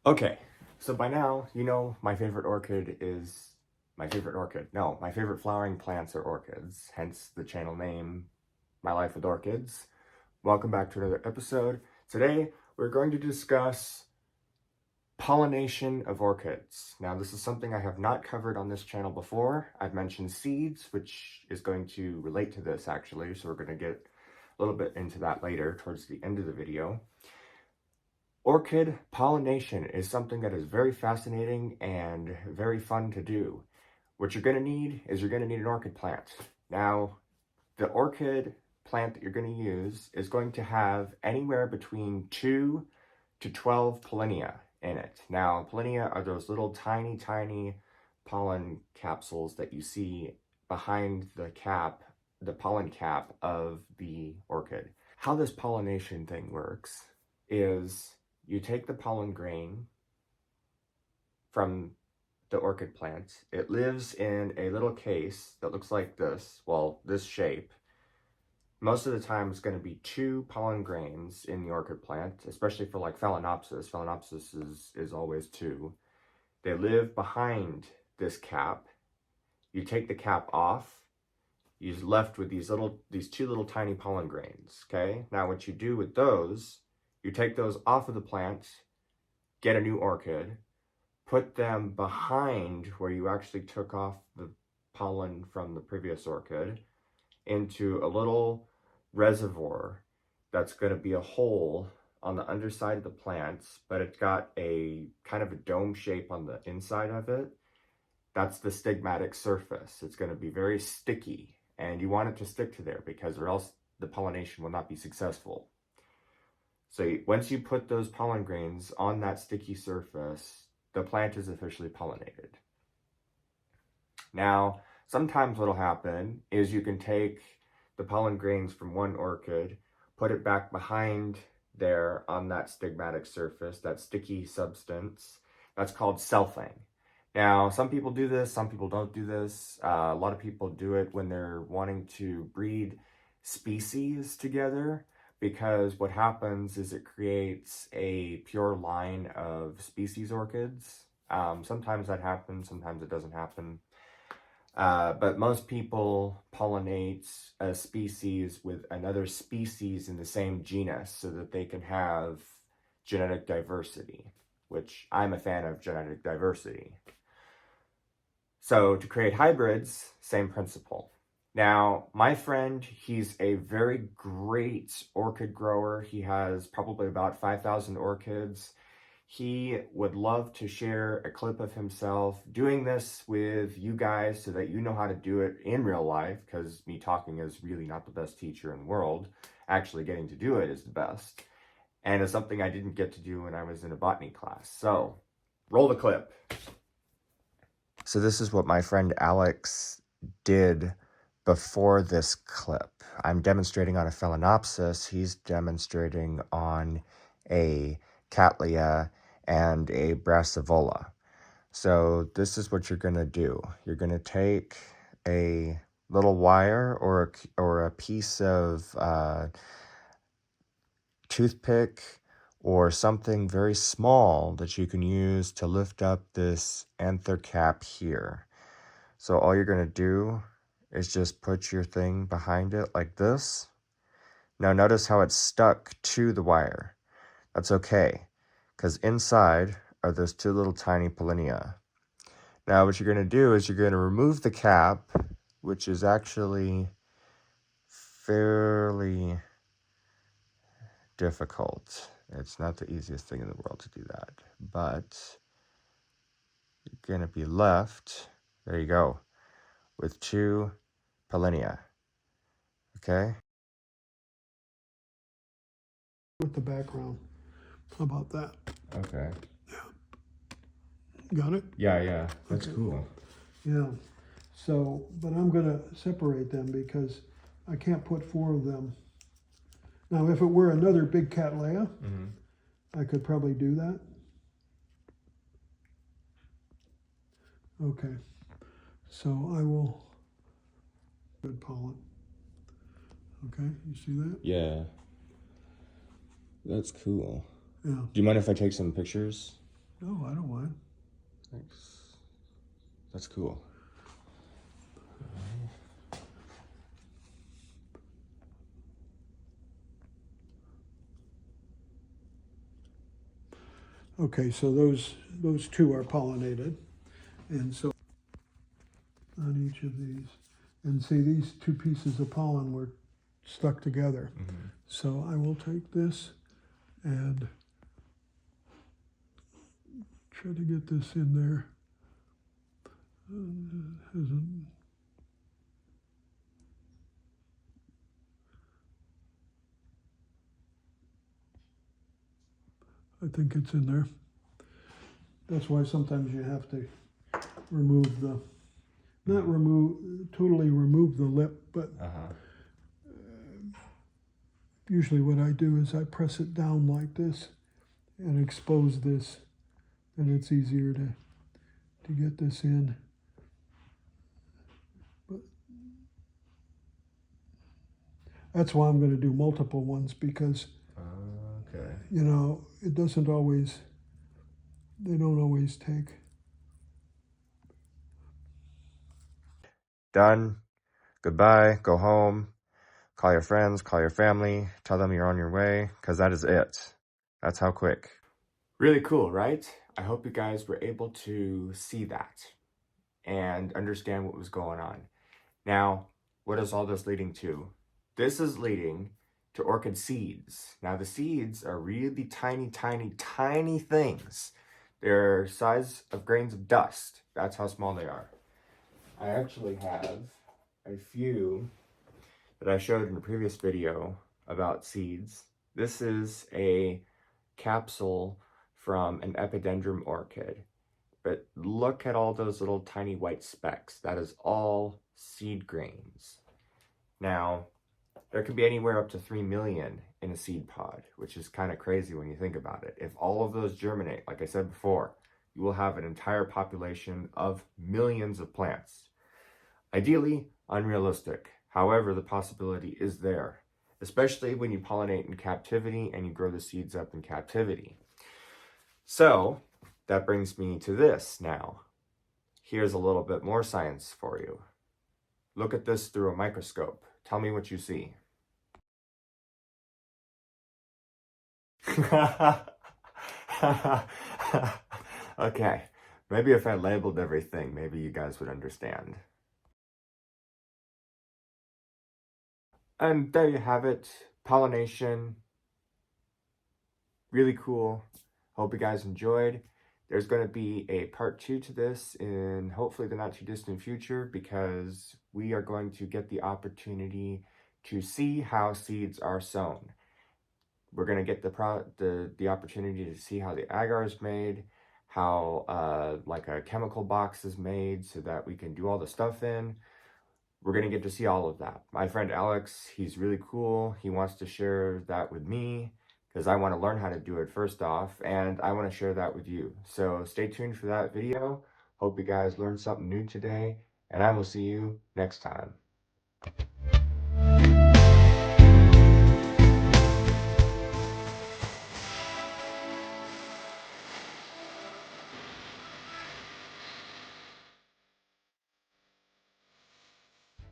Okay, so by now, you know my favorite orchid is my favorite orchid. No, my favorite flowering plants are orchids, hence the channel name, My Life with Orchids. Welcome back to another episode. Today, we're going to discuss pollination of orchids. Now, this is something I have not covered on this channel before. I've mentioned seeds, which is going to relate to this actually, so we're going to get a little bit into that later towards the end of the video. Orchid pollination is something that is very fascinating and very fun to do. What you're going to need is you're going to need an orchid plant. Now, the orchid plant that you're going to use is going to have anywhere between 2 to 12 pollinia in it. Now, pollinia are those little tiny pollen capsules that you see behind the cap, the pollen cap of the orchid. How this pollination thing works is you take the pollen grain from the orchid plant. It lives in a little case that looks like this, well, this shape. Most of the time it's going to be 2 pollen grains in the orchid plant, especially for like Phalaenopsis. Phalaenopsis is always 2. They live behind this cap. You take the cap off, you're left with these 2 little tiny pollen grains, okay? Now what you do with those, you take those off of the plant, get a new orchid, put them behind where you actually took off the pollen from the previous orchid into a little reservoir that's going to be a hole on the underside of the plant, but it's got a kind of a dome shape on the inside of it. That's the stigmatic surface. It's going to be very sticky, and you want it to stick to there because or else the pollination will not be successful. So once you put those pollen grains on that sticky surface, the plant is officially pollinated. Now, sometimes what'll happen is you can take the pollen grains from one orchid, put it back behind there on that stigmatic surface, that sticky substance. That's called selfing. Now, some people do this, some people don't do this. A lot of people do it when they're wanting to breed species together, because what happens is it creates a pure line of species orchids. Sometimes that happens, sometimes it doesn't happen. But most people pollinate a species with another species in the same genus so that they can have genetic diversity, which I'm a fan of genetic diversity. So to create hybrids, same principle. Now, my friend, he's a very great orchid grower. He has probably about 5,000 orchids. He would love to share a clip of himself doing this with you guys so that you know how to do it in real life, because me talking is really not the best teacher in the world. Actually getting to do it is the best. And it's something I didn't get to do when I was in a botany class. So, roll the clip. So this is what my friend Alex did before this clip. I'm demonstrating on a Phalaenopsis. He's demonstrating on a Cattleya and a Brassivola. So this is what you're going to do. You're going to take a little wire or a piece of toothpick or something very small that you can use to lift up this anther cap here. So all you're going to do is just put your thing behind it like this. Now notice how it's stuck to the wire. That's okay, because inside are those 2 little tiny pollinia. Now what you're going to do is you're going to remove the cap, which is actually fairly difficult. It's not the easiest thing in the world to do that, but you're going to be left, there you go, with 2 pollinia. Okay? With the background. How about that? Okay. Got it? Yeah. That's Okay. cool. Yeah. So, but I'm going to separate them because I can't put 4 of them. Now, if it were another big Cattleya, I could probably do that. Okay. So I will. Good pollen. Okay, you see that? Yeah. That's cool. Yeah. Do you mind if I take some pictures? No, I don't mind. Thanks. That's cool. Okay, so those two are pollinated, and so on each of these, and see these two pieces of pollen were stuck together. Mm-hmm. So I will take this and try to get this in there. Hasn't. I think it's in there. That's why sometimes you have to remove the, not totally remove the lip, but usually what I do is I press it down like this and expose this, and it's easier to get this in. But that's why I'm going to do multiple ones, because Okay. you know, it doesn't always, they don't always take. Done. Goodbye. Go home. Call your friends. Call your family. Tell them you're on your way, because that is it. That's how quick. Really cool, right? I hope you guys were able to see that and understand what was going on. Now, what is all this leading to? This is leading to orchid seeds. Now, the seeds are really tiny, tiny, tiny things. They're size of grains of dust. That's how small they are. I actually have a few that I showed in the previous video about seeds. This is a capsule from an epidendrum orchid. But look at all those little tiny white specks. That is all seed grains. Now, there can be anywhere up to 3 million in a seed pod, which is kind of crazy when you think about it. If all of those germinate, like I said before, you will have an entire population of millions of plants. Ideally, unrealistic. However, the possibility is there, especially when you pollinate in captivity and you grow the seeds up in captivity. So, that brings me to this now. Here's a little bit more science for you. Look at this through a microscope. Tell me what you see. Okay, maybe if I labeled everything, maybe you guys would understand. And there you have it. Pollination. Really cool. Hope you guys enjoyed. There's going to be a part 2 to this in hopefully the not too distant future, because we are going to get the opportunity to see how seeds are sown. We're going to get the opportunity to see how the agar is made, how like a chemical box is made so that we can do all the stuff in. We're going to get to see all of that. My friend Alex, he's really cool. He wants to share that with me because I want to learn how to do it first off, and I want to share that with you. So stay tuned for that video. Hope you guys learned something new today, and I will see you next time.